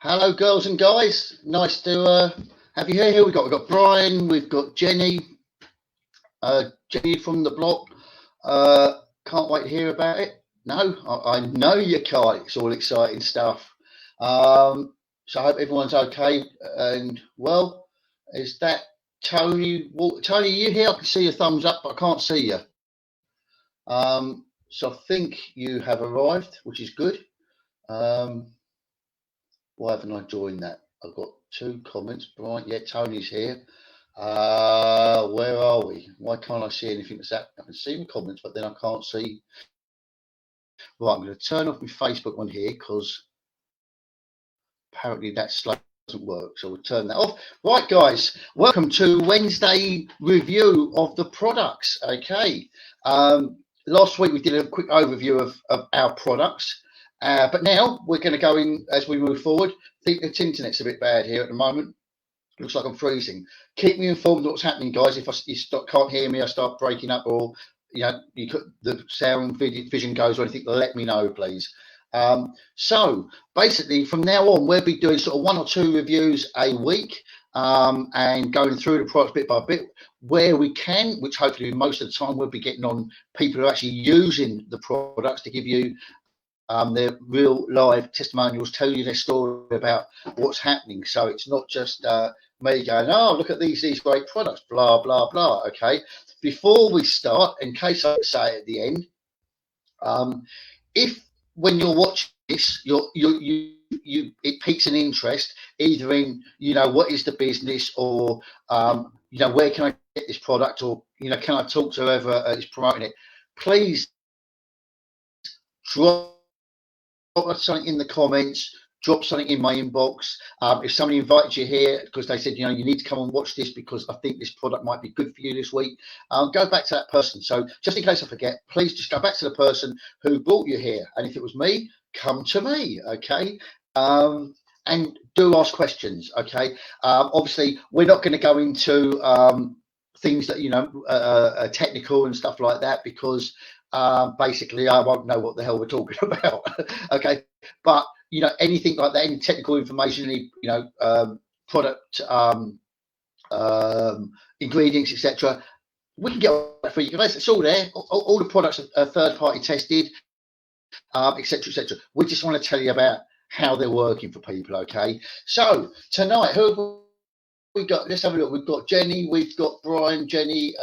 Hello, girls and guys. Nice to have you here. We've got Brian. We've got Jenny. Jenny from the block. Can't wait to hear about it. No, I know you can't. It's all exciting stuff. So I hope everyone's okay and well. Is that Tony? Tony, are you here? I can see your thumbs up, but I can't see you. So I think you have arrived, which is good. Why haven't I joined that? I've got two comments. Right, yeah, Tony's here. Where are we? Why can't I see anything that's happening? I can see the comments, but then I can't see. Right, I'm going to turn off my Facebook one here because apparently that slow doesn't work. So we'll turn that off. Right, guys, welcome to Wednesday review of the products. Okay. Last week we did a quick overview of our products. But now we're going to go in as we move forward. I think the internet's a bit bad here at the moment. Looks like I'm freezing. Keep me informed of what's happening, guys. If can't hear me, I start breaking up, or the sound vision goes or anything, let me know, please. So basically, from now on, we'll be doing sort of 1 or 2 reviews a week, and going through the products bit by bit where we can, which hopefully most of the time we'll be getting on people who are actually using the products to give you their real live testimonials, tell you their story about what's happening. So it's not just me going, oh, look at these great products, blah, blah, blah. Okay. Before we start, in case I say at the end, if when you're watching this, it piques an interest either in, what is the business, or, where can I get this product, or, can I talk to whoever is promoting it, please drop something in the comments, drop something in my inbox. If somebody invited you here because they said, you need to come and watch this because I think this product might be good for you this week, go back to that person. So just in case I forget, please just go back to the person who brought you here. And if it was me, come to me, okay? And do ask questions, okay? Obviously, we're not going to go into things that, are technical and stuff like that, because basically I won't know what the hell we're talking about. Okay, but anything like that, any technical information, any product ingredients, etc., we can get that for you guys. It's all there. All the products are third party tested, etc., etc. We just want to tell you about how they're working for people. Okay, so tonight, who have we got? Let's have a look. We've got Jenny, we've got Brian, Jenny.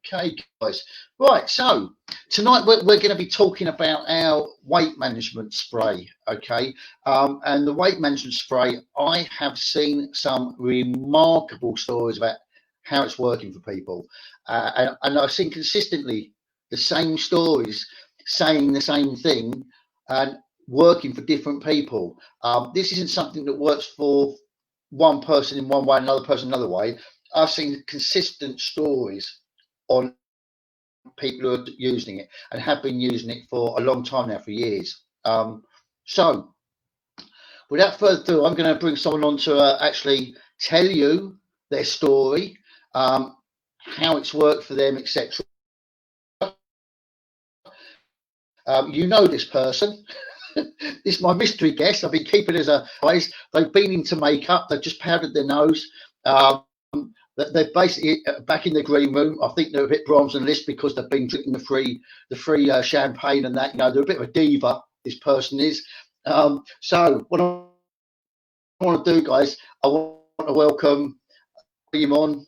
Okay, guys. Right, so tonight we're going to be talking about our weight management spray, okay? And the weight management spray, I have seen some remarkable stories about how it's working for people. And I've seen consistently the same stories saying the same thing and working for different people. This isn't something that works for one person in one way, another person another way. I've seen consistent stories on people who are using it and have been using it for a long time now, for years. So without further ado, I'm going to bring someone on to actually tell you their story, how it's worked for them, etc. You know this person. This is my mystery guest. I've been keeping as a place. They've been into makeup. They've just powdered their nose. They're basically back in the green room. I think they're a bit bronze on the list because they've been drinking the free champagne and that. They're a bit of a diva, this person is. So what I want to do, guys, I want to welcome him on.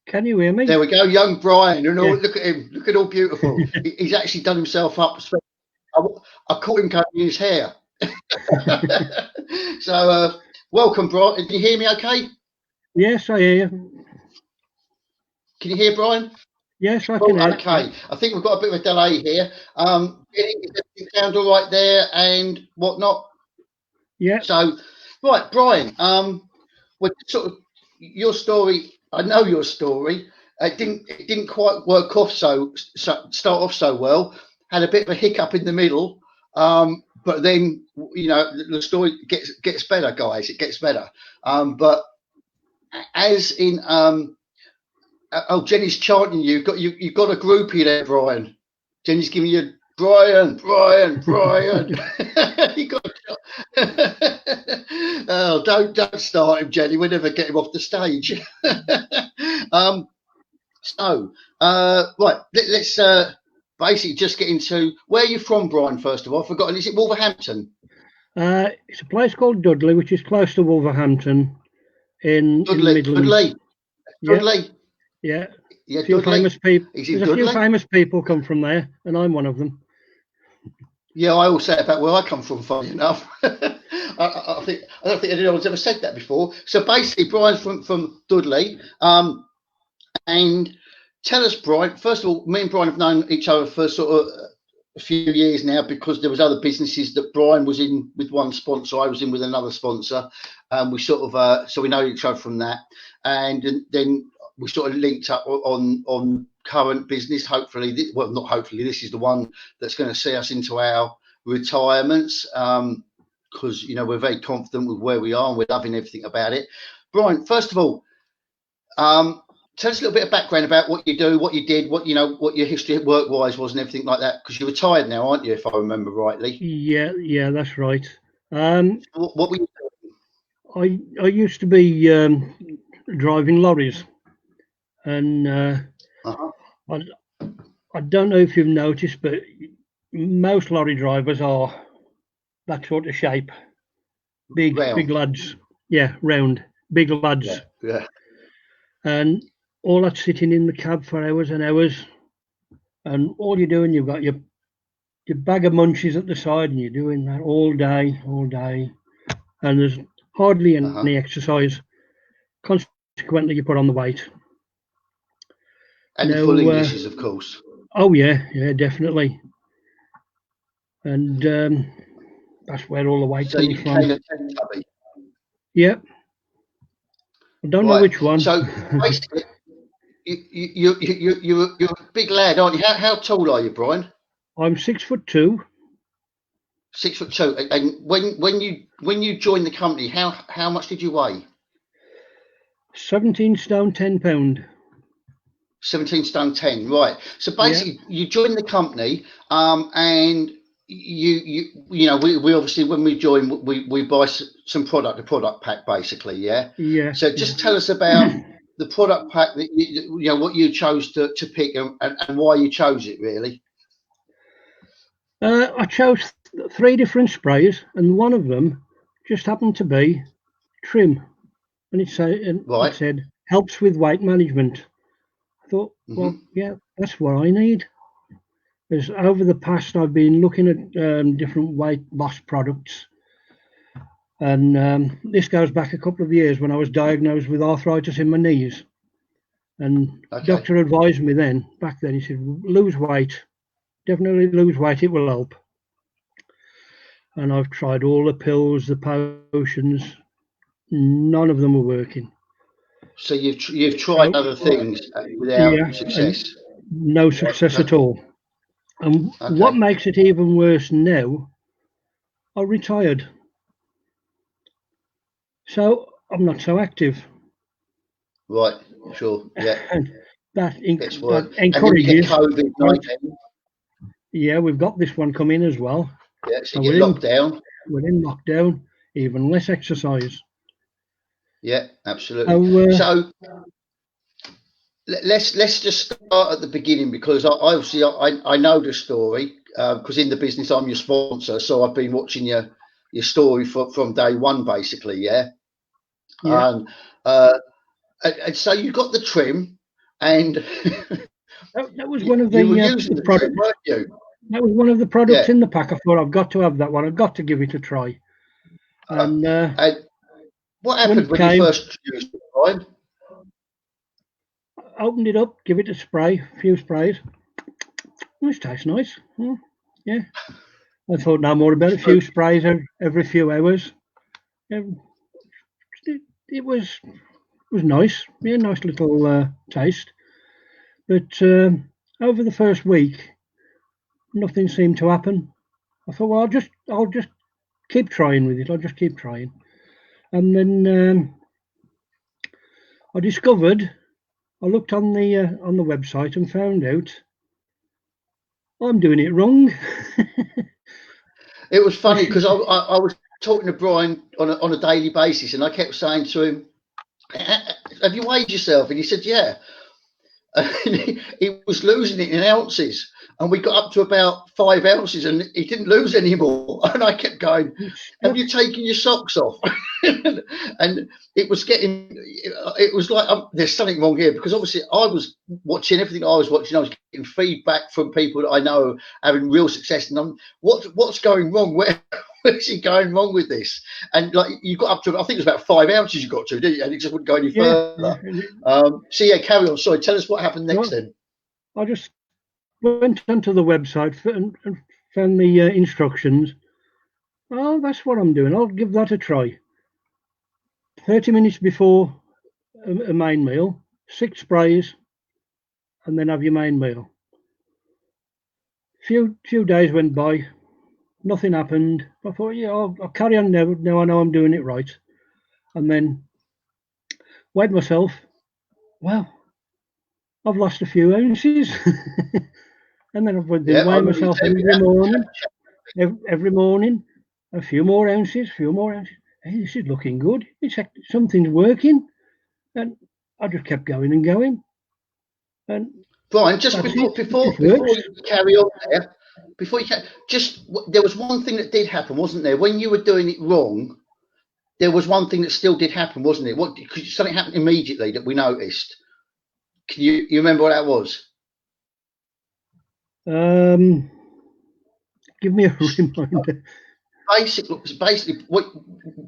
Can you hear me? There we go, young Brian. Yeah. Look at him. Look at all beautiful. He's actually done himself up. I caught him combing his hair. So welcome, Brian. Can you hear me okay? Yes, I hear you. Can you hear Brian? Yes, I can hear. Okay, I think we've got a bit of a delay here. Is everything sound all right there and whatnot? Yeah. So, right, Brian, well, sort of your story, I know your story. It didn't quite work off start off so well. Had a bit of a hiccup in the middle. But then, the story gets better, guys. It gets better. But as in, Jenny's chanting you. You've got a groupie there, Brian. Jenny's giving you Brian. You got. Oh, don't start him, Jenny. We'll never get him off the stage. Right. Let's basically just get into where are you from, Brian. First of all, I've forgotten. Is it Wolverhampton? It's a place called Dudley, which is close to Wolverhampton, in the Midlands. Dudley. Yeah. Yeah, few Dudley. famous people. Is it There's a few famous people come from there, and I'm one of them. Yeah, I always say about where I come from. Funny enough, I don't think anyone's ever said that before. So basically, Brian's from Dudley, and tell us, Brian. First of all, me and Brian have known each other for sort of a few years now because there was other businesses that Brian was in with one sponsor, I was in with another sponsor. We sort of so we know each other from that, and then we sort of linked up on current business. Hopefully, not hopefully, this is the one that's going to see us into our retirements, because we're very confident with where we are and we're loving everything about it. Brian, first of all, tell us a little bit of background about what you do, what you did, what your history work-wise was, and everything like that. Because you're retired now, aren't you? If I remember rightly. Yeah, that's right. What were you doing? I used to be driving lorries, and I don't know if you've noticed, but most lorry drivers are that sort of shape, big lads. Yeah, round, big lads. Yeah. And all that sitting in the cab for hours and hours, and all you're doing, you've got your bag of munchies at the side, and you're doing that all day, and there's hardly any exercise. Consequently, you put on the weight. And the full Englishes, of course. Oh yeah, definitely. And that's where all the weight comes from. Yeah. I don't know which one. So basically, you're a big lad, aren't you? How tall are you, Brian? I'm 6'2". 6'2". And when you joined the company, how much did you weigh? 17 stone 10 pound. 17 stone 10, right. So basically, you joined the company, and we obviously, when we join, we buy some a product pack, basically, yeah. So just tell us about the product pack that what you chose to pick and why you chose it, really. I chose 3 different sprays, and one of them just happened to be trim, and it said helps with weight management. I thought, well, yeah, that's what I need. Because over the past, I've been looking at different weight loss products, and this goes back a couple of years when I was diagnosed with arthritis in my knees, and the doctor advised me back then, he said, lose weight, definitely lose weight, it will help. And I've tried all the pills, the potions, none of them are working. So you've tried other things without success? No success at all. And what makes it even worse now, I retired. So I'm not so active. Right, sure, yeah. And that encourages. COVID-19. Yeah, we've got this one coming as well. Yeah, so you're locked down. We're in lockdown, even less exercise. Yeah, absolutely. So let's just start at the beginning, because I know the story, because in the business I'm your sponsor, so I've been watching your story from day one, basically, yeah. And so you got the trim, and that was one of the products. Weren't you? That was one of the products in the pack. I thought, I've got to have that one. I've got to give it a try. And what happened when you first used it, Brian? Opened it up, give it a few sprays. This tastes nice. Yeah. I thought no more about a few sprays every few hours. It was nice. Yeah, nice little taste. But over the first week, nothing seemed to happen. I thought, well, I'll just keep trying with it. I'll just keep trying. And then I discovered, I looked on the website and found out I'm doing it wrong. It was funny because I was talking to Brian on a daily basis, and I kept saying to him, "Have you weighed yourself?" And he said, "Yeah." And he was losing it in ounces, and we got up to about 5 ounces, and he didn't lose any more. And I kept going, "Have you taken your socks off?" And it was like there's something wrong here, because obviously I was watching everything I was watching. I was getting feedback from people that I know having real success, and what's going wrong? Where's he going wrong with this? And like you got up to, I think it was about 5 ounces you got to, didn't you? And it just wouldn't go any further. So yeah, carry on. Sorry, tell us what happened next then. I just went onto the website and found the instructions. Oh, that's what I'm doing. I'll give that a try. 30 minutes before a main meal, 6 sprays, and then have your main meal. Few days went by, nothing happened. I thought, yeah, I'll carry on now. Now I know I'm doing it right. And then weighed myself. Well, I've lost a few ounces. And then I've been weighing myself every morning, a few more ounces. Hey, this is looking good. Something's working. And I just kept going and going. And Brian, just before you carry on there, there was one thing that did happen, wasn't there? When you were doing it wrong, there was one thing that still did happen, wasn't it? Because something happened immediately that we noticed. Can you remember what that was? Give me a reminder. Basically, what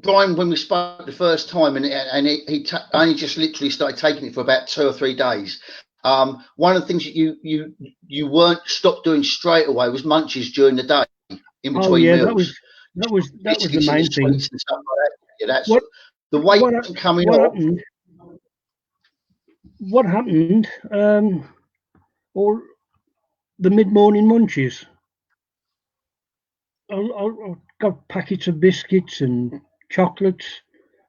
Brian, when we spoke the first time, and he only just literally started taking it for about 2 or 3 days. One of the things that you weren't stopped doing straight away was munchies during the day in between meals. That was the main thing. And stuff like that. Yeah, that's the weight wasn't coming off. What happened? Or the mid-morning munchies. I got packets of biscuits and chocolates.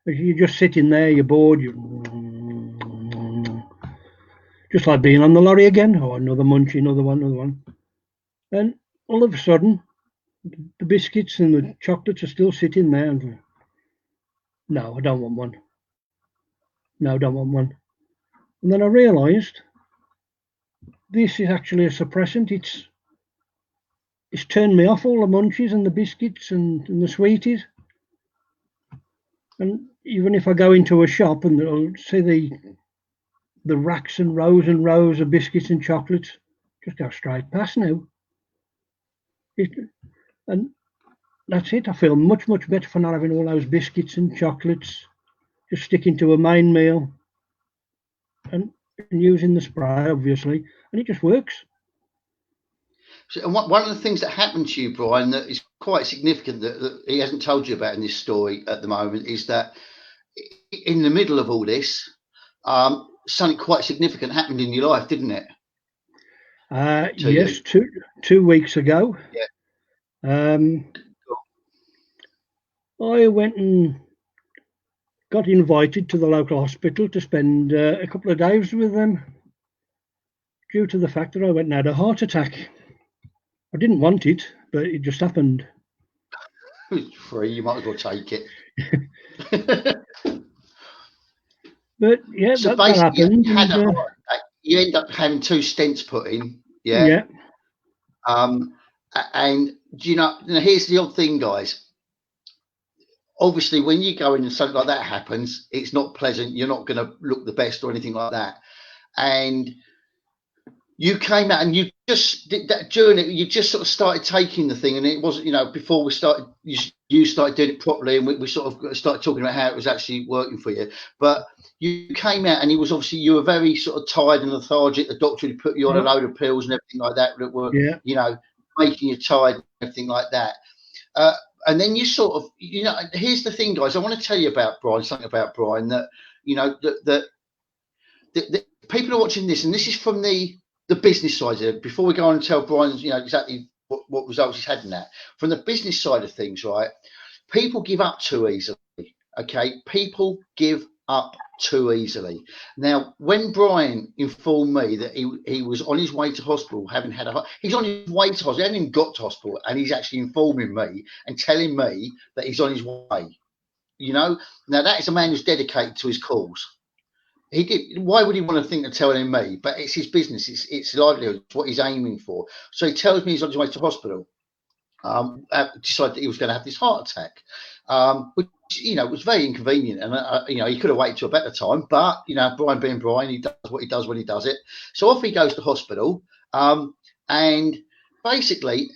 You're just sitting there, you're bored. Just like being on the lorry again. Oh, another munchie, another one. And all of a sudden, the biscuits and the chocolates are still sitting there. And, no, I don't want one. No, I don't want one. And then I realised this is actually a suppressant. It's turned me off all the munchies and the biscuits and the sweeties. And even if I go into a shop and I'll see the racks and rows of biscuits and chocolates, just go straight past now. And that's it. I feel much better for not having all those biscuits and chocolates, just sticking to a main meal and using the spray, obviously, and it just works. So, one of the things that happened to you, Brian, that is quite significant that he hasn't told you about in this story at the moment is that in the middle of all this, something quite significant happened in your life, didn't it? Yes, 2 weeks ago. Yeah. I went and got invited to the local hospital to spend a couple of days with them due to the fact that I went and had a heart attack. I didn't want it, but it just happened. It's free, you might as well take it. But yeah, so that happened. You end up having 2 stents put in. Yeah. And do you know, here's the odd thing, guys. Obviously, when you go in and something like that happens, it's not pleasant. You're not going to look the best or anything like that. And you came out and you just did that during it. You just sort of started taking the thing, and it wasn't, before we started, you started doing it properly, and we sort of started talking about how it was actually working for you. But you came out, and you were very sort of tired and lethargic. The doctor had put you on a load of pills and everything like that were, making you tired and everything like that. And then you sort of, here's the thing, guys. I want to tell you about Brian, something about Brian that, that people are watching this, and this is from the business side of it. Before we go on and tell Brian, exactly what results he's had in that. From the business side of things, right? People give up too easily. Okay, people give up too easily. Now, when Brian informed me that he was on his way to hospital, he's on his way to hospital, he hasn't even got to hospital, and he's actually informing me and telling me that he's on his way. Now that is a man who's dedicated to his cause. Why would he want to think of telling me? But it's his business, it's livelihood, it's what he's aiming for. So he tells me he's on his way to hospital. Decided that he was going to have this heart attack, which was very inconvenient, and he could have waited till a better time. But Brian being Brian, he does what he does when he does it. So off he goes to hospital, and basically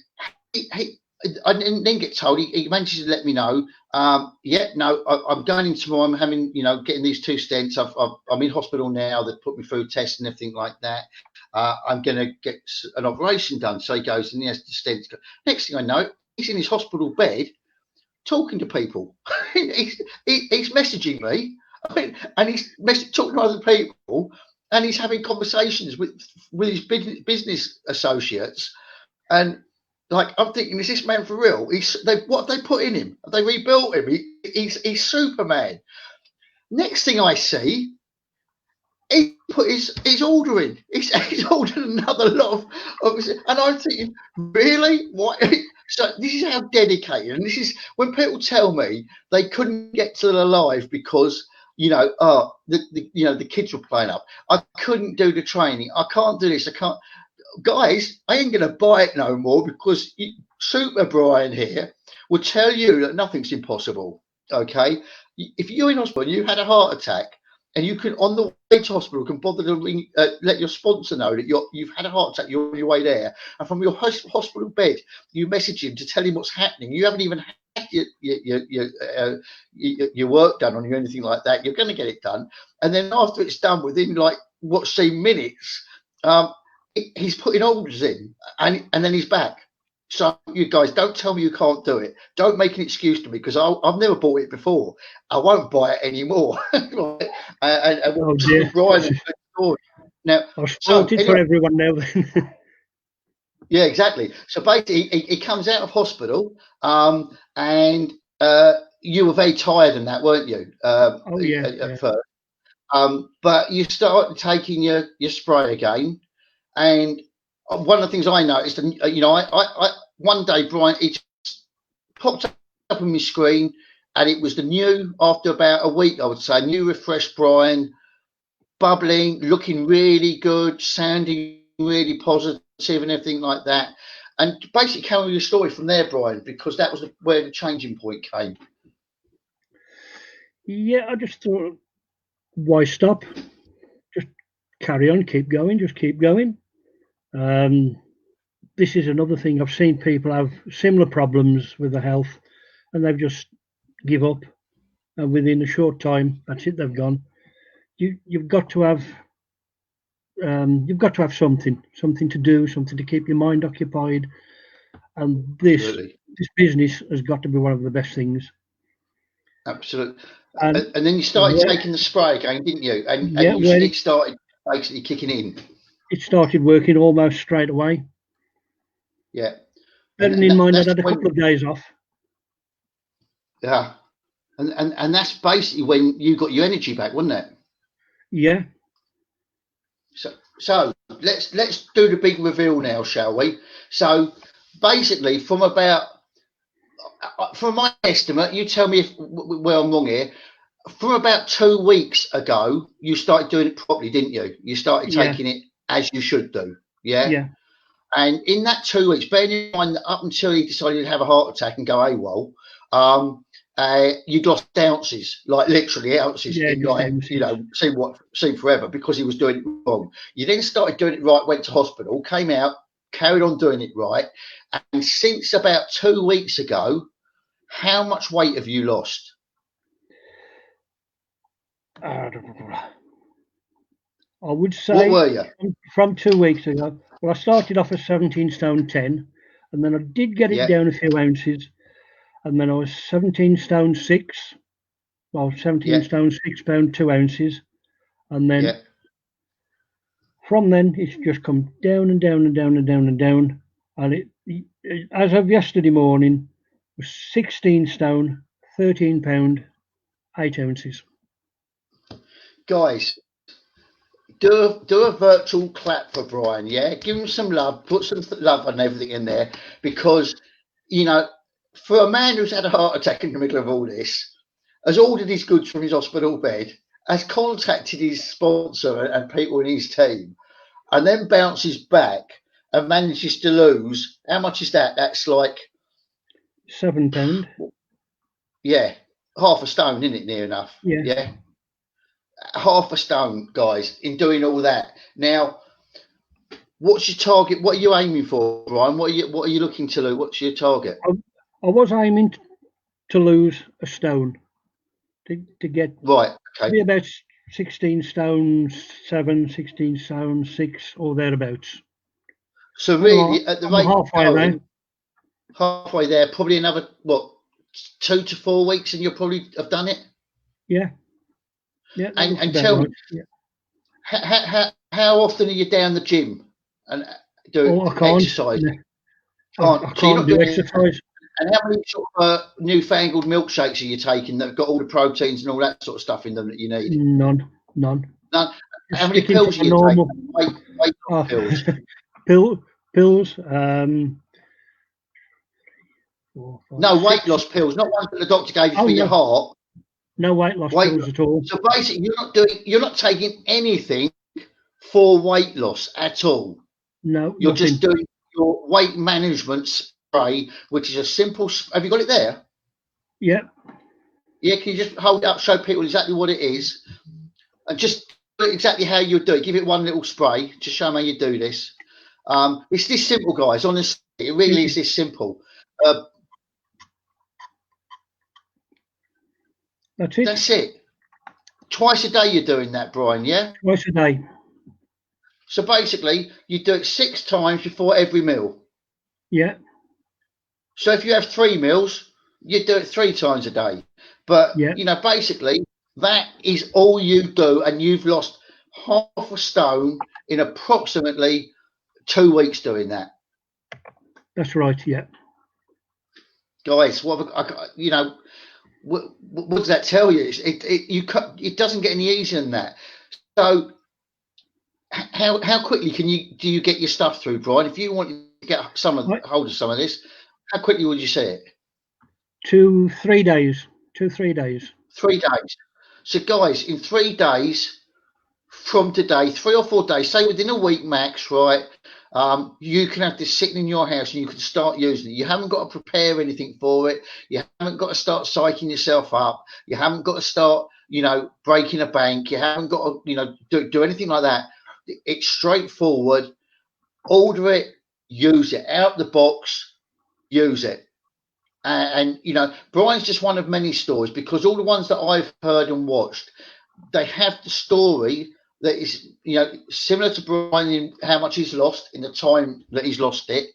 I didn't get told. He manages to let me know. I'm going in tomorrow. I'm having getting these 2 stents. I'm in hospital now. They've put me through tests and everything like that. I'm going to get an operation done. So he goes and he has the stents. Next thing I know, he's in his hospital bed talking to people. he's messaging me, and he's talking to other people, and he's having conversations with his business associates. And I'm thinking, is this man for real? What have they put in him? Have they rebuilt him? He's Superman. Next thing I see, he put his order in. He's ordered another lot of, and I'm thinking, really? What? So this is how dedicated, and this is when people tell me they couldn't get to the live because the kids were playing up. I couldn't do the training. I can't do this. I can't. Guys, I ain't going to buy it no more because Super Brian here will tell you that nothing's impossible. Okay, if you're in hospital and you had a heart attack, and you can, on the way to hospital, can bother to let your sponsor know that you've had a heart attack, you're on your way there, and from your hospital bed, you message him to tell him what's happening. You haven't even had your work done on you, anything like that. You're going to get it done, and then after it's done, within what seem minutes, he's putting orders in, and then he's back. So you guys, don't tell me you can't do it. Don't make an excuse to me because I've never bought it before. I won't buy it anymore. Brian, now, I've started for everyone now. Yeah, exactly. So basically, he comes out of hospital, and you were very tired in that, weren't you? At first. But you started taking your spray again, and one of the things I noticed, and I one day, Brian, it popped up on my screen, and it was the new, after about a week, I would say, new refreshed Brian, bubbling, looking really good, sounding really positive, and everything like that. And basically, carry your story from there, Brian, because that was where the changing point came. Yeah, I just thought, why stop? Just carry on, keep going, just keep going. This is another thing. I've seen people have similar problems with their health, and they've just give up, and within a short time, that's it. They've gone. You've got to have something to do, something to keep your mind occupied, and this business has got to be one of the best things. Absolutely. And then you started taking the spray again, didn't you? And it started basically kicking in. It started working almost straight away. Yeah. Bearing in mind, I had a couple of days off. Yeah. And that's basically when you got your energy back, wasn't it? Yeah. So let's do the big reveal now, shall we? So basically, from my estimate, you tell me where I'm wrong here. From about 2 weeks ago, you started doing it properly, didn't you? You started taking it as you should do. Yeah. Yeah. And in that 2 weeks, bearing in mind that up until he decided to have a heart attack and go AWOL, you'd lost ounces, like literally ounces, seemed forever because he was doing it wrong. You then started doing it right, went to hospital, came out, carried on doing it right. And since about 2 weeks ago, how much weight have you lost? I would say, what were you? From 2 weeks ago, well, I started off at 17 stone 10, and then I did get it down a few ounces, and then I was 17 stone 6, well, 17 stone 6 pound 2 ounces, and then from then it's just come down and down and down and down and down, and it as of yesterday morning was 16 stone 13 pound 8 ounces. guys, do a virtual clap for Brian. Yeah, give him some love. Put some love and everything in there, because for a man who's had a heart attack in the middle of all this, has ordered his goods from his hospital bed, has contacted his sponsor and people in his team, and then bounces back and manages to lose. How much is that? That's like £7. Yeah, half a stone, isn't it? Near enough. Yeah. Half a stone, guys, in doing all that. Now, what's your target? What are you aiming for, Brian? What are you looking to lose? What's your target? I was aiming to lose a stone, to get right. Okay. Be about 16 stone 7, 16 stone 6, or thereabouts. So really, at the rate halfway there, probably another 2 to 4 weeks, and you'll probably have done it. Yeah. And tell me, how often are you down the gym and doing exercise? I can't do exercise. And how many sort of newfangled milkshakes are you taking that have got all the proteins and all that sort of stuff in them that you need? None. How many pills are you taking? Weight loss pills. Pills. 4, 5, no, weight loss pills, not ones that the doctor gave you for your heart. No weight loss pills at all. So basically, you're not taking anything for weight loss at all. No, you're just doing your weight management spray, which is a simple. Have you got it there? Yeah. Yeah. Can you just hold it up, show people exactly what it is, and just exactly how you do it? Give it one little spray to show them how you do this. It's this simple, guys. Honestly, it really is this simple. That's it. Twice a day you're doing that, Brian, yeah? Twice a day. So basically, you do it 6 times before every meal. Yeah. So if you have 3 meals, you do it 3 times a day. But, basically, that is all you do, and you've lost half a stone in approximately 2 weeks doing that. That's right, yeah. Guys, what does that tell you? It doesn't get any easier than that. So how quickly do you get your stuff through, Brian? If you want to get hold of some of this, how quickly would you see it? 2, 3 days. 2, 3 days. 3 days. So guys, in 3 days from today, 3 or 4 days, say within a week max, right? You can have this sitting in your house and you can start using it. You haven't got to prepare anything for it. You haven't got to start psyching yourself up. You haven't got to start, breaking a bank. You haven't got to, do anything like that. It's straightforward. Order it, use it out the box, use it. And Brian's just one of many stories, because all the ones that I've heard and watched, they have the story that is, similar to Brian in how much he's lost in the time that he's lost it.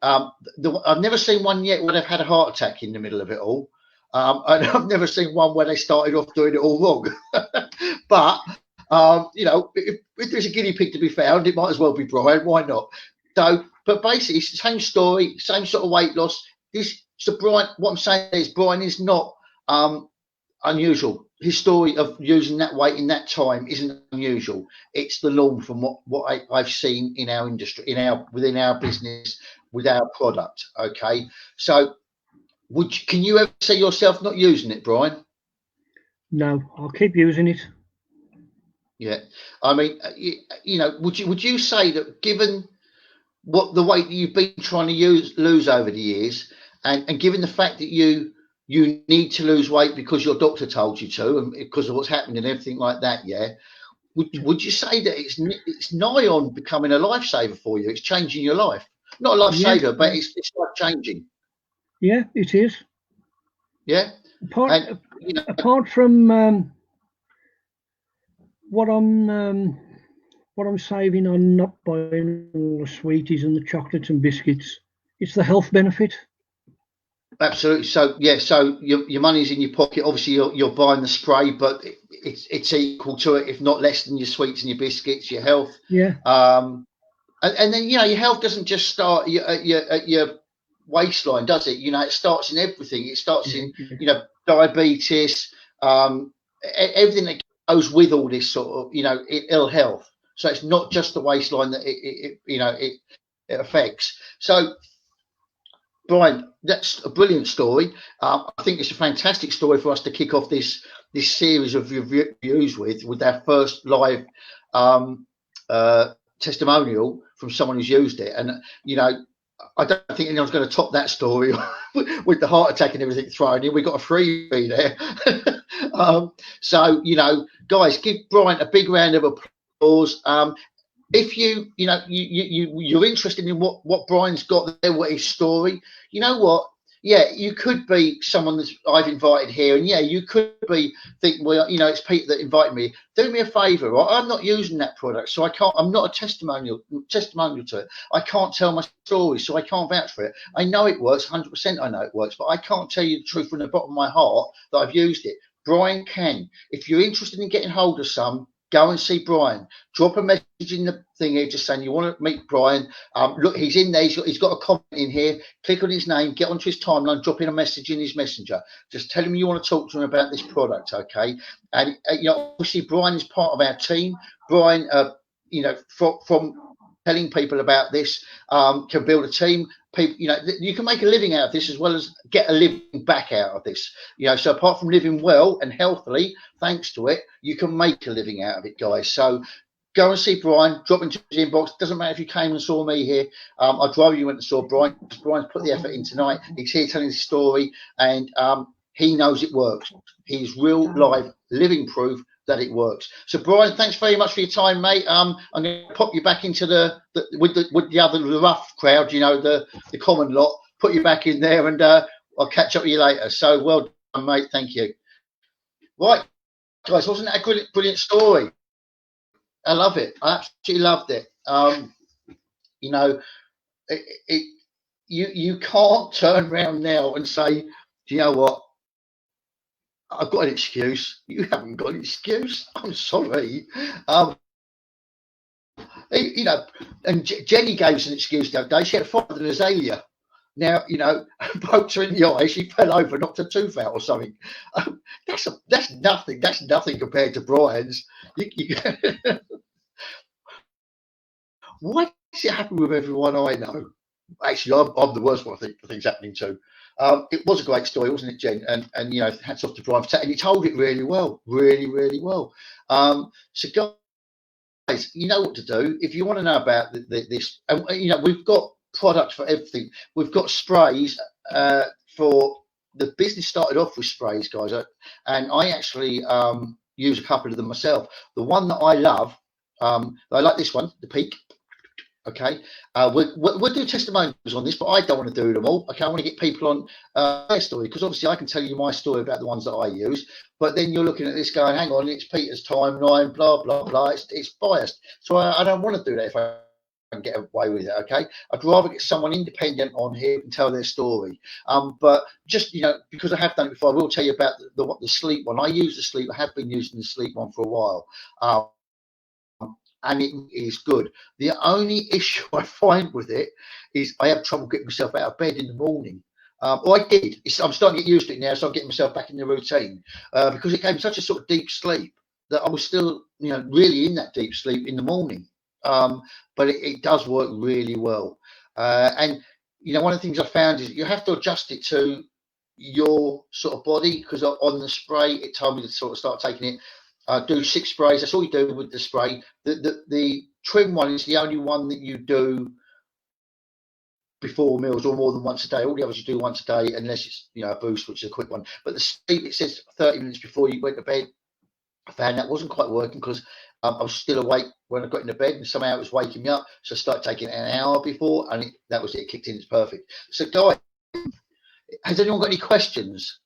I've never seen one yet where they've had a heart attack in the middle of it all. And I've never seen one where they started off doing it all wrong. But, if there's a guinea pig to be found, it might as well be Brian. Why not? So, but basically, it's the same story, same sort of weight loss. So Brian, what I'm saying is Brian is not unusual. His story of using that weight in that time isn't unusual. It's the norm from what I've seen in our industry, within our business, with our product. Okay, so can you ever see yourself not using it, Brian? No, I'll keep using it. Yeah, I mean, would you say that, given the weight that you've been trying to lose over the years, and given the fact that you need to lose weight because your doctor told you to, and because of what's happened and everything like that, would you say that it's nigh on becoming a lifesaver for you? It's changing your life. Not a lifesaver, but it's life changing. Yeah, it is. Yeah. Apart from what I'm saving on not buying all the sweeties and the chocolates and biscuits, it's the health benefit. Absolutely. So your money's in your pocket. Obviously, you're buying the spray, but it's equal to it, if not less than your sweets and your biscuits. Your health. Yeah. And then your health doesn't just start at your waistline, does it? It starts in everything. It starts in diabetes, everything that goes with all this sort of, ill health. So it's not just the waistline that it affects. So, Brian, that's a brilliant story. I think it's a fantastic story for us to kick off this series of reviews with our first live testimonial from someone who's used it. And I don't think anyone's going to top that story with the heart attack and everything thrown in. We got a freebie there. So guys, give Brian a big round of applause. If you're interested in what Brian's got there, what his story, you know what? Yeah, you could be someone that I've invited here, and yeah, you could be thinking, well, it's Peter that invited me. Do me a favour, right? I'm not using that product, so I can't. I'm not a testimonial to it. I can't tell my story, so I can't vouch for it. I know it works, 100%. I know it works, but I can't tell you the truth from the bottom of my heart that I've used it. Brian can. If you're interested in getting hold of some, go and see Brian. Drop a message in the thing here just saying you want to meet Brian. Look, he's in there. He's got a comment in here. Click on his name, get onto his timeline, drop in a message in his messenger. Just tell him you want to talk to him about this product, okay? And, obviously Brian is part of our team. Brian, from telling people about this, can build a team. People, you can make a living out of this as well as get a living back out of this. So apart from living well and healthily, thanks to it, you can make a living out of it, guys. So go and see Brian, drop into his inbox. Doesn't matter if you came and saw me here. I'd rather you went and saw Brian, because Brian's put the effort in tonight. He's here telling his story, and he knows it works. He's real live living proof that it works. So Brian, thanks very much for your time, mate. I'm going to pop you back into with the other rough crowd, the common lot. Put you back in there, and I'll catch up with you later. So well done, mate. Thank you. Right, guys, wasn't that a brilliant story? I love it. I absolutely loved it. You can't turn around now and say, do you know what? I've got an excuse. You haven't got an excuse. I'm sorry. And Jenny gave us an excuse the other day. She had a fight with an azalea. Now, poked her in the eye. She fell over, knocked her tooth out or something. That's nothing. That's nothing compared to Brian's. Why does it happen with everyone I know? Actually, I'm the worst one, I think, for things happening to. It was a great story, wasn't it, Jen? And hats off to Brian for and he told it really well, really, really well. So guys, you know what to do if you want to know about this. We've got products for everything. We've got sprays for the business. Started off with sprays, guys, and I actually use a couple of them myself. The one that I love, I like this one, the Peak. Okay, we'll do testimonials on this, but I don't want to do them all. Okay, I want to get people on their story, because obviously I can tell you my story about the ones that I use, but then you're looking at this going, hang on, it's Peter's timeline, blah blah blah. It's biased, so I don't want to do that if I can get away with it. Okay, I'd rather get someone independent on here and tell their story. But just because I have done it before, I will tell you about the sleep one. I use the sleep. I have been using the sleep one for a while. And it is good. The only issue I find with it is I have trouble getting myself out of bed in the morning. I did. I'm starting to get used to it now, so I'm getting myself back in the routine because it gave me such a sort of deep sleep that I was still, really in that deep sleep in the morning. But it does work really well. And one of the things I found is you have to adjust it to your sort of body, because on the spray it told me to sort of start taking it. Do 6 sprays. That's all you do with the spray. The trim one is the only one that you do before meals or more than once a day. All the others you do once a day, unless it's a boost, which is a quick one. But the sleep, it says 30 minutes before you went to bed. I found that wasn't quite working because I was still awake when I got into bed, and somehow it was waking me up. So I started taking it an hour before, and that was it. It kicked in. It's perfect. So, guys, has anyone got any questions?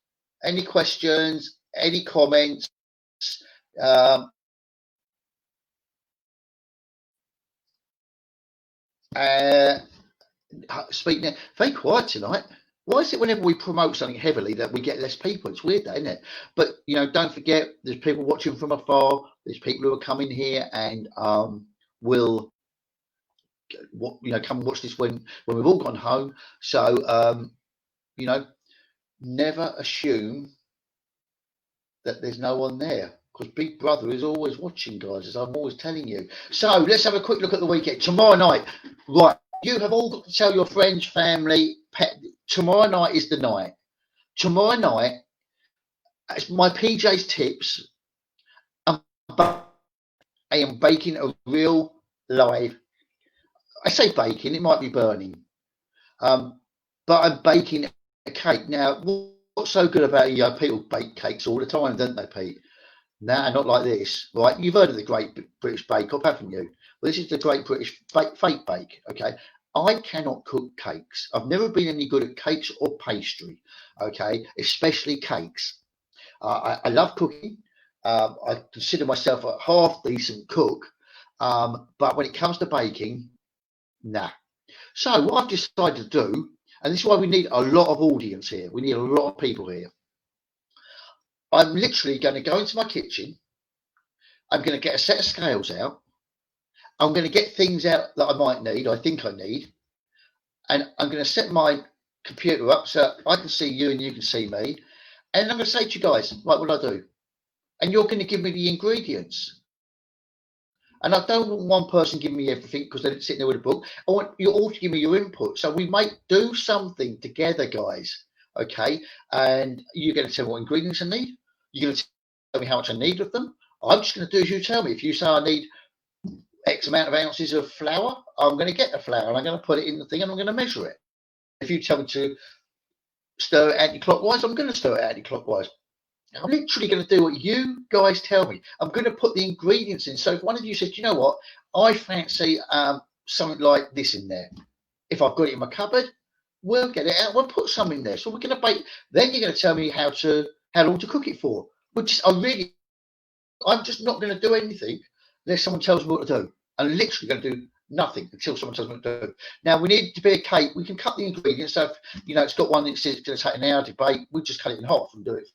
Any questions? Any comments? Speaking, very quiet tonight. Why is it whenever we promote something heavily that we get less people? It's weird, isn't it? But don't forget, there's people watching from afar. There's people who are coming here and will come and watch this when we've all gone home. So never assume that there's no one there. because Big Brother is always watching, guys, as I'm always telling you. So let's have a quick look at the weekend. Tomorrow night, right, you have all got to tell your friends, family, pet. Tomorrow night is the night. Tomorrow night, it's my PJ's tips. I am baking a real live, I say baking, it might be burning, but I'm baking a cake. Now, what's so good about people bake cakes all the time, don't they, Pete? Nah, not like this, right? You've heard of the Great British Bake Off, haven't you? Well, this is the Great British Fake Bake, okay? I cannot cook cakes. I've never been any good at cakes or pastry, okay? Especially cakes. I love cooking. I consider myself a half decent cook, but when it comes to baking, nah. So what I've decided to do, and this is why we need a lot of audience here. We need a lot of people here. I'm literally going to go into my kitchen. I'm going to get a set of scales out. I'm going to get things out that I might need, I think I need. And I'm going to set my computer up so I can see you and you can see me. And I'm going to say to you guys, right, what do I do? And you're going to give me the ingredients. And I don't want one person giving me everything because they're sitting there with a book. I want you all to give me your input. So we might do something together, guys. Okay? And you're going to tell me what ingredients I need. You're going to tell me how much I need of them. I'm just going to do as you tell me. If you say I need X amount of ounces of flour, I'm going to get the flour and I'm going to put it in the thing and I'm going to measure it. If you tell me to stir it anti-clockwise, I'm going to stir it anti-clockwise. I'm literally going to do what you guys tell me. I'm going to put the ingredients in. So if one of you says, you know what, I fancy something like this in there. If I've got it in my cupboard, we'll get it out. We'll put some in there. So we're going to bake. Then you're going to tell me how long to cook it for. I'm just not going to do anything unless someone tells me what to do. I'm literally going to do nothing until someone tells me what to do. Now, we need to be a cake. We can cut the ingredients. So, it's got one that says it's going to take an hour to bake. We'll just cut it in half and do it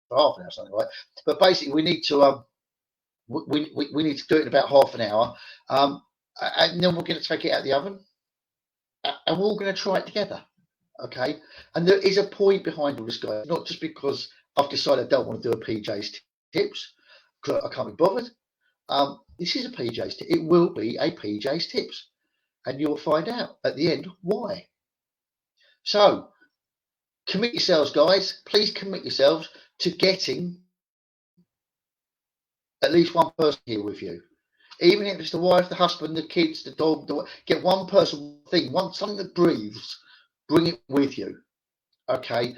for half an hour or something, right? But basically, we need to we need to do it in about half an hour. And then we're going to take it out of the oven. And we're all going to try it together. Okay? And there is a point behind all this, guys. Not just because I've decided I don't want to do a PJ's tips. I can't be bothered. This is a PJ's tip. It will be a PJ's tips, and you'll find out at the end why. So, commit yourselves, guys. Please commit yourselves to getting at least one person here with you. Even if it's the wife, the husband, the kids, the dog, get one person thing, something that breathes. Bring it with you. Okay,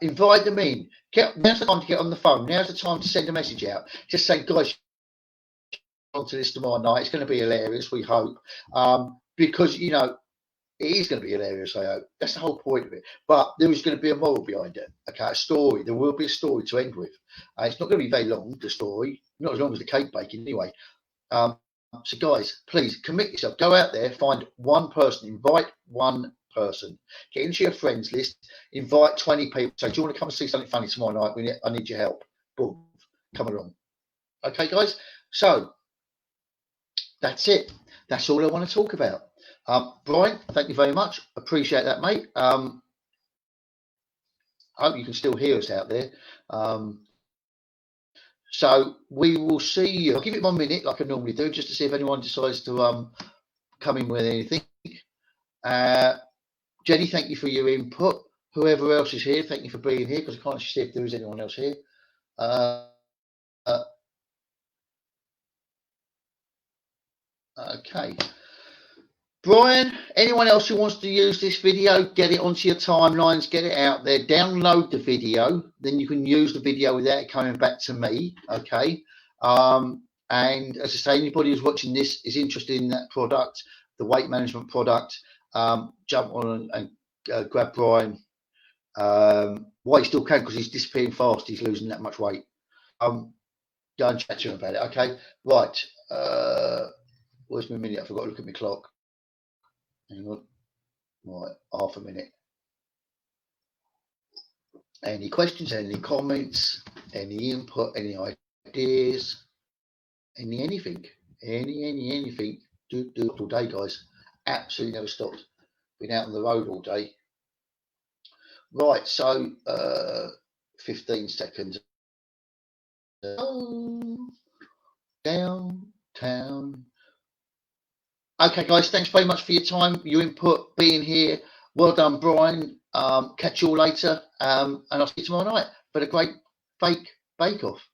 invite them in. Now's the time to get on the phone. Now's the time to send a message out. Just say, guys, onto this tomorrow night. It's going to be hilarious. We hope, because it is going to be hilarious. I hope that's the whole point of it. But there is going to be a moral behind it. Okay, a story. There will be a story to end with. It's not going to be very long. The story, not as long as the cake baking, anyway. So, guys, please commit yourself. Go out there, find one person, invite one person, get into your friends list, invite 20 people. Say, do you want to come and see something funny tomorrow night? I need your help. Boom, come along. Okay, guys. So that's it. That's all I want to talk about. Brian, thank you very much. Appreciate that, mate. I hope you can still hear us out there. So we will see you. I'll give it 1 minute, like I normally do, just to see if anyone decides to come in with anything. Jenny, thank you for your input. Whoever else is here, thank you for being here, because I can't see if there is anyone else here. Okay. Brian, anyone else who wants to use this video, get it onto your timelines, get it out there, download the video, then you can use the video without it coming back to me, okay? And as I say, anybody who's watching this is interested in that product, the weight management product, jump on and grab Brian while you still can, because he's disappearing fast, he's losing that much weight. Go and chat to him about it, okay? Right, where's my minute? I forgot to look at my clock. Hang on. Right, half a minute. Any questions, any comments, any input, any ideas, anything, anything, do it all day, guys. Absolutely never stopped. Been out on the road all day. Right, so 15 seconds. downtown. Okay, guys, thanks very much for your time, your input, being here. Well done, Brian. Catch you all later, and I'll see you tomorrow night for the great fake bake-off.